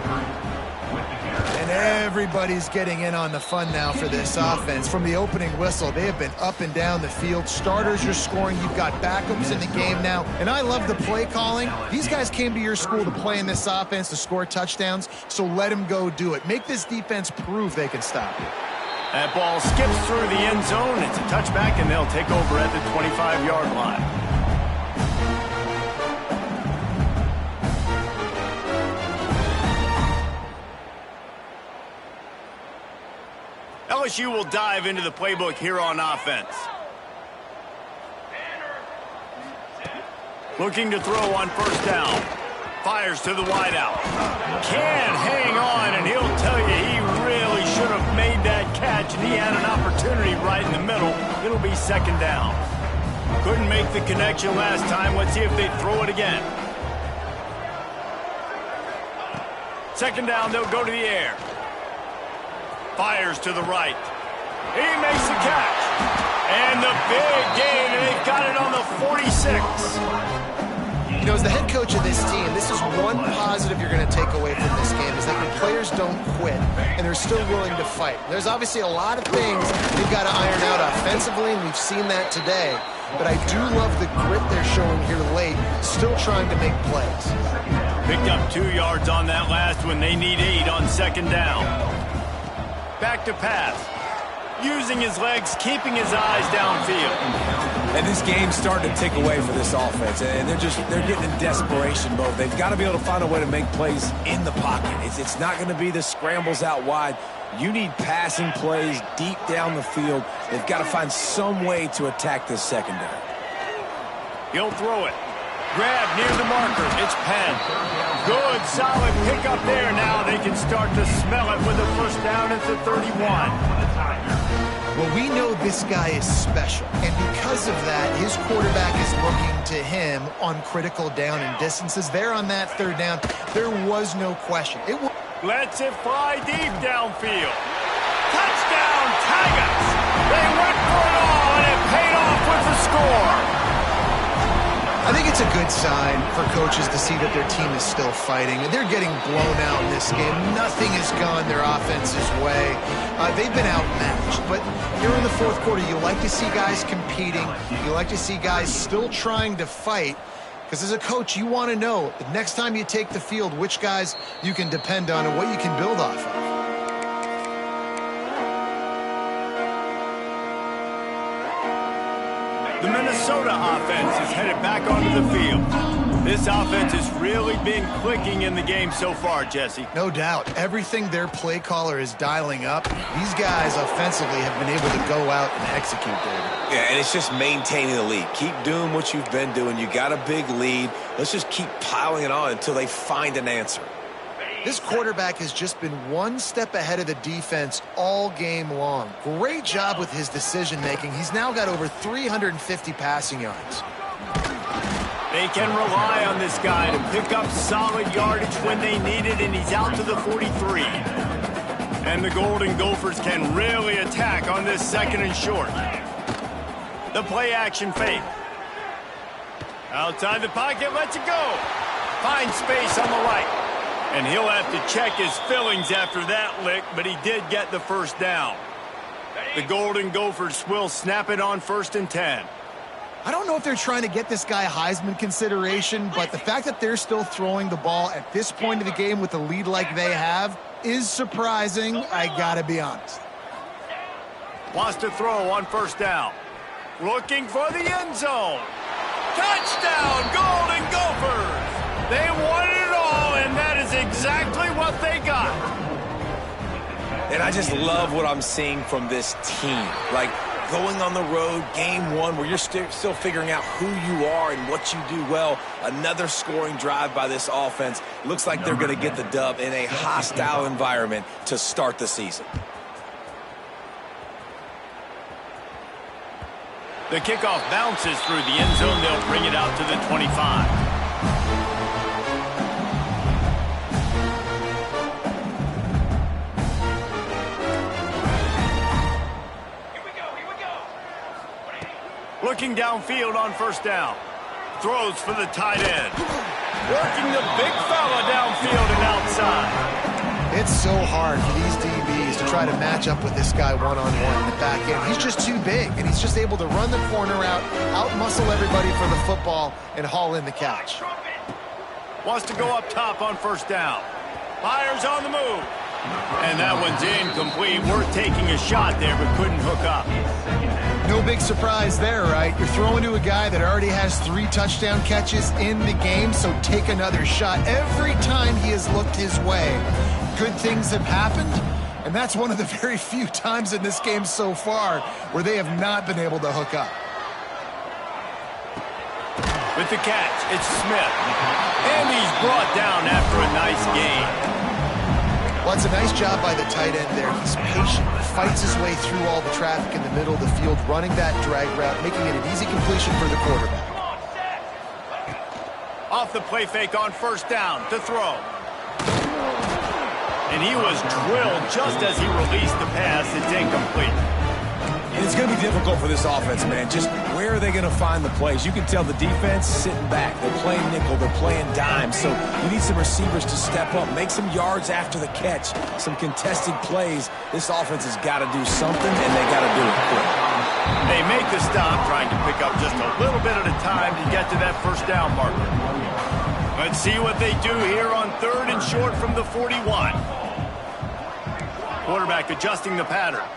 And everybody's getting in on the fun now for this offense. From the opening whistle, they have been up and down the field. Starters are scoring. You've got backups in the game now. And I love the play calling. These guys came to your school to play in this offense to score touchdowns, so let them go do it. Make this defense prove they can stop you. That ball skips through the end zone. It's a touchback, and they'll take over at the 25-yard line. LSU will dive into the playbook here on offense. Looking to throw on first down. Fires to the wideout. Can't hang on, and he'll tell you he really should have made that catch, and he had an opportunity right in the middle. It'll be second down. Couldn't make the connection last time. Let's see if they throw it again. Second down, they'll go to the air. Fires to the right. He makes the catch. And the big gain, and they've got it on the 46. You know, as the head coach of this team, this is one positive you're going to take away from this game, is that the players don't quit, and they're still willing to fight. There's obviously a lot of things they've got to iron out offensively, and we've seen that today. But I do love the grit they're showing here late, still trying to make plays. Picked up 2 yards on that last one. They need 8 on second down. Back to pass. Using his legs, keeping his eyes downfield. And this game's starting to tick away for this offense, and they're getting in desperation mode. They've got to be able to find a way to make plays in the pocket. It's not going to be the scrambles out wide. You need passing plays deep down the field. They've got to find some way to attack this secondary. He'll throw it. Grab near the marker. It's Penn. Good, solid pickup there. Now they can start to smell it with a first down at the 31. Well, we know this guy is special, and because of that, his quarterback is looking to him on critical down and distances. There on that third down, there was no question. Lets it fly deep downfield. Touchdown, Tigers! They went for it all, and it paid off with the score. I think it's a good sign for coaches to see that their team is still fighting. They're getting blown out in this game. Nothing has gone their offense's way. They've been outmatched. But here in the fourth quarter, you like to see guys competing. You like to see guys still trying to fight. Because as a coach, you want to know the next time you take the field, which guys you can depend on and what you can build off of. The Minnesota offense is headed back onto the field. This offense has really been clicking in the game so far, Jesse. No doubt. Everything their play caller is dialing up, these guys offensively have been able to go out and execute, David. Yeah, and it's just maintaining the lead. Keep doing what you've been doing. You got a big lead. Let's just keep piling it on until they find an answer. This quarterback has just been one step ahead of the defense all game long. Great job with his decision-making. He's now got over 350 passing yards. They can rely on this guy to pick up solid yardage when they need it, and he's out to the 43. And the Golden Gophers can really attack on this second and short. The play-action fake. Outside the pocket, lets it go. Finds space on the right. And he'll have to check his fillings after that lick, but he did get the first down. The Golden Gophers will snap it on 1st and 10. I don't know if they're trying to get this guy Heisman consideration, but the fact that they're still throwing the ball at this point of the game with a lead like they have is surprising, I gotta be honest. Wants to throw on first down. Looking for the end zone. Touchdown, Golden Gophers! They won it all, and that is exactly what they got. And I just love what I'm seeing from this team. Like, going on the road, game one, where you're still figuring out who you are and what you do well. Another scoring drive by this offense. Looks like they're going to get the dub in a hostile environment to start the season. The kickoff bounces through the end zone. They'll bring it out to the 25. Looking downfield on first down. Throws for the tight end. Working the big fella downfield and outside. It's so hard for these DBs to try to match up with this guy one-on-one in the back end. He's just too big, and he's just able to run the corner out, out-muscle everybody for the football, and haul in the catch. Wants to go up top on first down. Fires on the move. And that one's incomplete. Worth taking a shot there, but couldn't hook up. No big surprise there, right? You're throwing to a guy that already has 3 touchdown catches in the game, so take another shot. Every time he has looked his way, good things have happened, And that's one of the very few times in this game so far where they have not been able to hook up. With the catch, it's Smith. And he's brought down after a nice gain. Well, it's a nice job by the tight end there. He's patient, fights his way through all the traffic in the middle of the field, running that drag route, making it an easy completion for the quarterback. Off the play fake on first down to throw. And he was drilled just as he released the pass. It's incomplete. It's going to be difficult for this offense, man. Just where are they going to find the plays? You can tell the defense sitting back. They're playing nickel. They're playing dime. So you need some receivers to step up, make some yards after the catch, some contested plays. This offense has got to do something, and they got to do it quick. They make the stop, trying to pick up just a little bit at a time to get to that first down marker. Let's see what they do here on 3rd and short from the 41. Quarterback adjusting the pattern.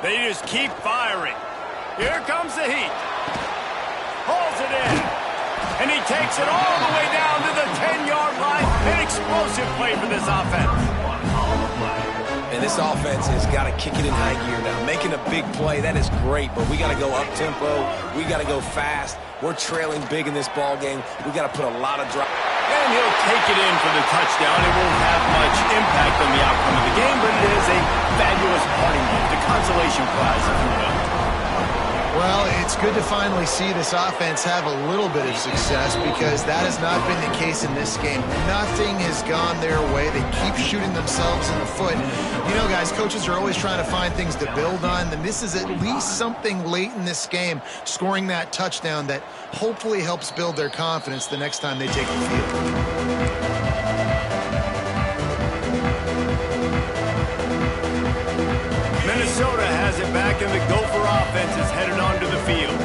They just keep firing. Here comes the heat. Hauls it in. And he takes it all the way down to the 10-yard line. An explosive play for this offense. And this offense has got to kick it in high gear now. Making a big play, that is great, but we got to go up-tempo. We got to go fast. We're trailing big in this ball game. We got to put a lot of drive. And he'll take it in for the touchdown. It won't have much impact on the outcome of the game, but it is a fabulous parting gift, a consolation prize, if you will. Well, it's good to finally see this offense have a little bit of success because that has not been the case in this game. Nothing has gone their way. They keep shooting themselves in the foot. You know, guys, coaches are always trying to find things to build on, and this is at least something late in this game, scoring that touchdown that hopefully helps build their confidence the next time they take the field. Minnesota has it back, and the Gopher offense is headed onto the field.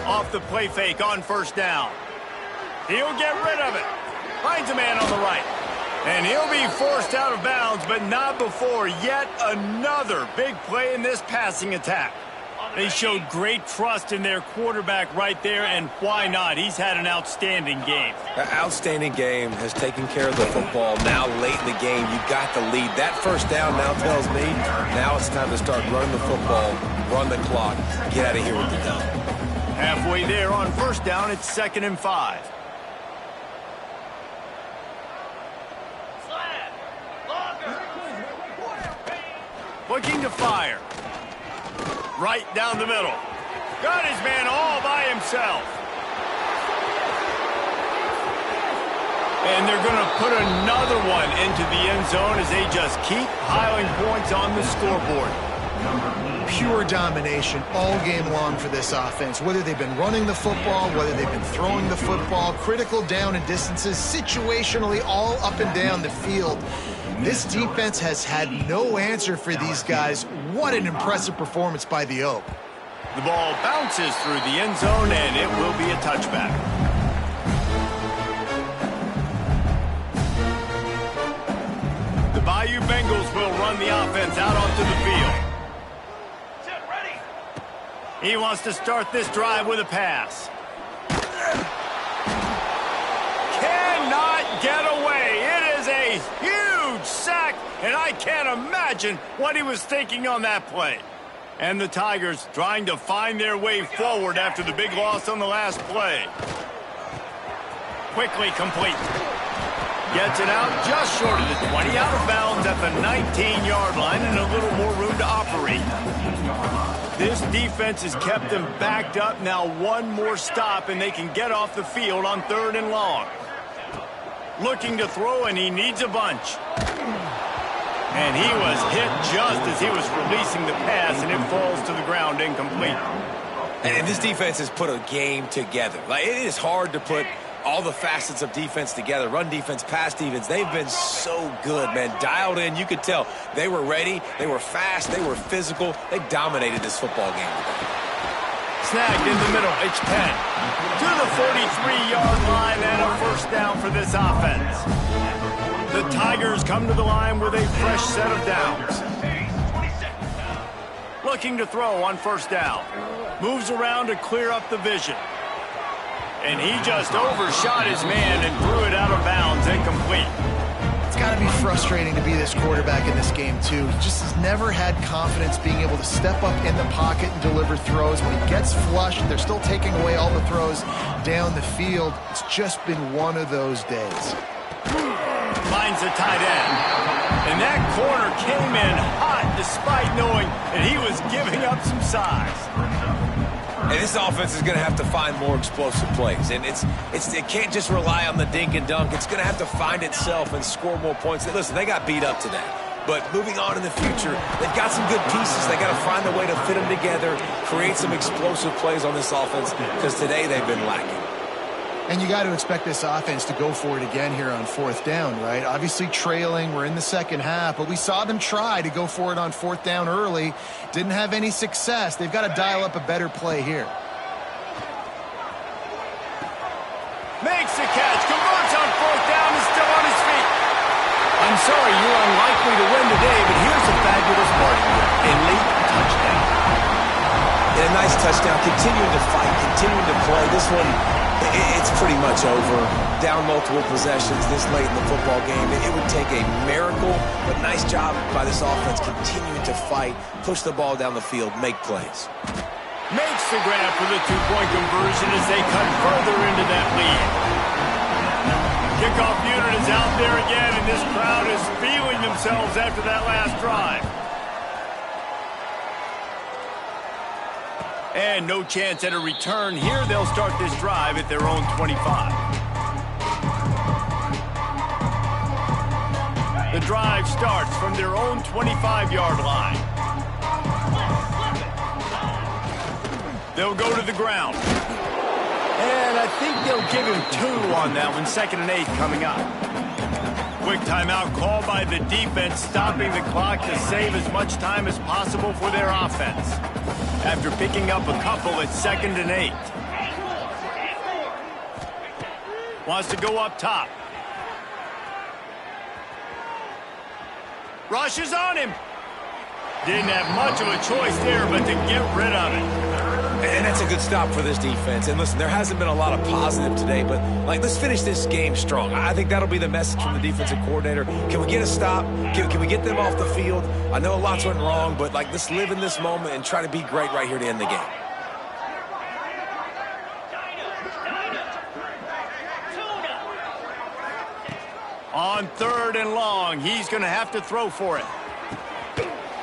Off the play fake on first down. He'll get rid of it. Finds a man on the right. And he'll be forced out of bounds, but not before yet another big play in this passing attack. They showed great trust in their quarterback right there, and why not? He's had an outstanding game. An outstanding game, has taken care of the football. Now, late in the game, you got the lead. That first down now tells me now it's time to start running the football, run the clock, get out of here with the dub. Halfway there on first down, it's 2nd and 5. Looking to fire. Right down the middle. Got his man all by himself. And they're going to put another one into the end zone as they just keep piling points on the scoreboard. Pure domination all game long for this offense. Whether they've been running the football, whether they've been throwing the football, critical down and distances, situationally all up and down the field. This defense has had no answer for these guys. What an impressive performance by the Oak. The ball bounces through the end zone, and it will be a touchback. The Bayou Bengals will run the offense out onto the field. He wants to start this drive with a pass. Cannot get away. It is a huge sack, and I can't imagine what he was thinking on that play. And the Tigers trying to find their way forward after the big loss on the last play. Quickly complete. Gets it out just short of the 20, out of bounds at the 19-yard line, and a little more room to operate. This defense has kept them backed up. Now one more stop, and they can get off the field on 3rd and long. Looking to throw, and he needs a bunch. And he was hit just as he was releasing the pass, and it falls to the ground incomplete. And this defense has put a game together. Like, it is hard to put all the facets of defense together. Run defense, pass defense. They've been so good, man. Dialed in. You could tell they were ready. They were fast. They were physical. They dominated this football game today. Snagged in the middle. It's 10. To the 43-yard line, and a first down for this offense. The Tigers come to the line with a fresh set of downs. Looking to throw on first down. Moves around to clear up the vision. And he just overshot his man and threw it out of bounds, incomplete. It's got to be frustrating to be this quarterback in this game, too. He just has never had confidence being able to step up in the pocket and deliver throws. When he gets flushed, they're still taking away all the throws down the field. It's just been one of those days. Finds the tight end. And that corner came in hot despite knowing that he was giving up some size. And this offense is going to have to find more explosive plays. And it can't just rely on the dink and dunk. It's going to have to find itself and score more points. Listen, they got beat up today. But moving on in the future, they've got some good pieces. They got to find a way to fit them together, create some explosive plays on this offense, because today they've been lacking. And you got to expect this offense to go for it again here on fourth down, right? Obviously trailing, we're in the second half, but we saw them try to go for it on fourth down early. Didn't have any success. They've got to dial up a better play here. Makes the catch, converts on fourth down, is still on his feet. I'm sorry, you're unlikely to win today, but here's a fabulous part here. A late touchdown. And a nice touchdown, continuing to fight, continuing to play. This one, it's pretty much over. Down multiple possessions this late in the football game. It would take a miracle, but nice job by this offense continuing to fight, push the ball down the field, make plays. Makes the grab for the two-point conversion as they cut further into that lead. Kickoff unit is out there again, and this crowd is feeling themselves after that last drive. And no chance at a return here. They'll start this drive at their own 25. The drive starts from their own 25-yard line. They'll go to the ground. And I think they'll give him 2 on that one. 2nd and 8 coming up. Quick timeout call by the defense, stopping the clock to save as much time as possible for their offense. After picking up a couple at 2nd and 8. Wants to go up top. Rushes on him. Didn't have much of a choice there, but to get rid of it. And that's a good stop for this defense. And listen, there hasn't been a lot of positive today, but let's finish this game strong. I think that'll be the message from the defensive coordinator. Can we get a stop? Can we get them off the field? I know lots went wrong, but let's live in this moment and try to be great right here to end the game. On 3rd and long, he's going to have to throw for it.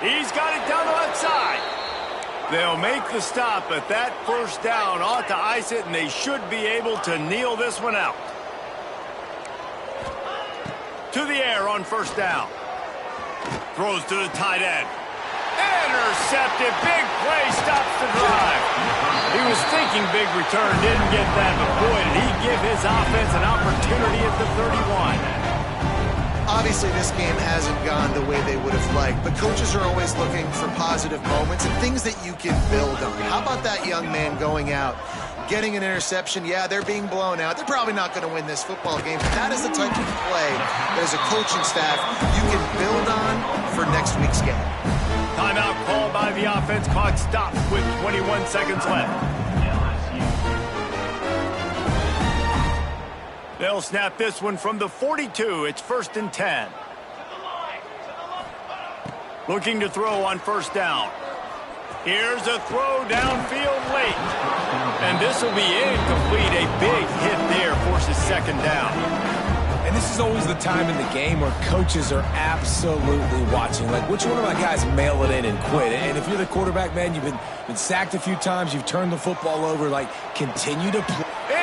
He's got it down the left side. They'll make the stop, but that first down ought to ice it, and they should be able to kneel this one out. To the air on first down. Throws to the tight end. Intercepted. Big play stops the drive. He was thinking big return, didn't get that, but boy, did he give his offense an opportunity at the 31. Obviously, this game hasn't gone the way they would have liked, but coaches are always looking for positive moments and things that you can build on. How about that young man going out, getting an interception? Yeah, they're being blown out. They're probably not going to win this football game, but that is the type of play that as a coaching staff you can build on for next week's game. Timeout called by the offense. Clock stopped with 21 seconds left. They'll snap this one from the 42. It's 1st and 10. Looking to throw on first down. Here's a throw downfield late. And this will be incomplete. A big hit there forces 2nd down. And this is always the time in the game where coaches are absolutely watching. Which one of my guys mail it in and quit? And if you're the quarterback, man, you've been sacked a few times. You've turned the football over. Continue to play.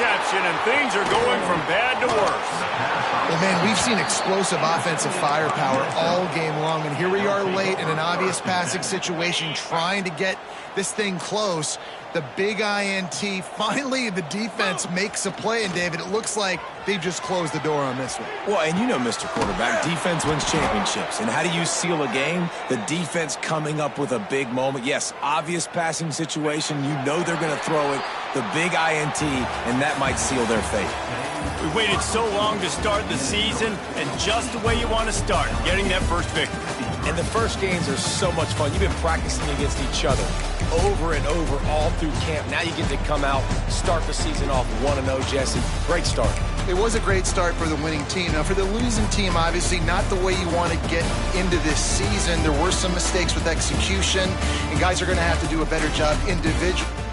Interception, and things are going from bad to worse. Well, man, we've seen explosive offensive firepower all game long, and here we are late in an obvious passing situation trying to get this thing close. The big INT. Finally, the defense makes a play, and David, it looks like they've just closed the door on this one. Well, and you know, Mr. Quarterback, defense wins championships. And how do you seal a game? The defense coming up with a big moment. Yes, obvious passing situation. You know they're going to throw it. The big INT, and that might seal their fate. We waited so long to start the season, and just the way you want to start, getting that first victory. And the first games are so much fun. You've been practicing against each other over and over all through camp. Now you get to come out, start the season off 1-0, Jesse. Great start. It was a great start for the winning team. Now, for the losing team, obviously not the way you want to get into this season. There were some mistakes with execution, and guys are going to have to do a better job individually.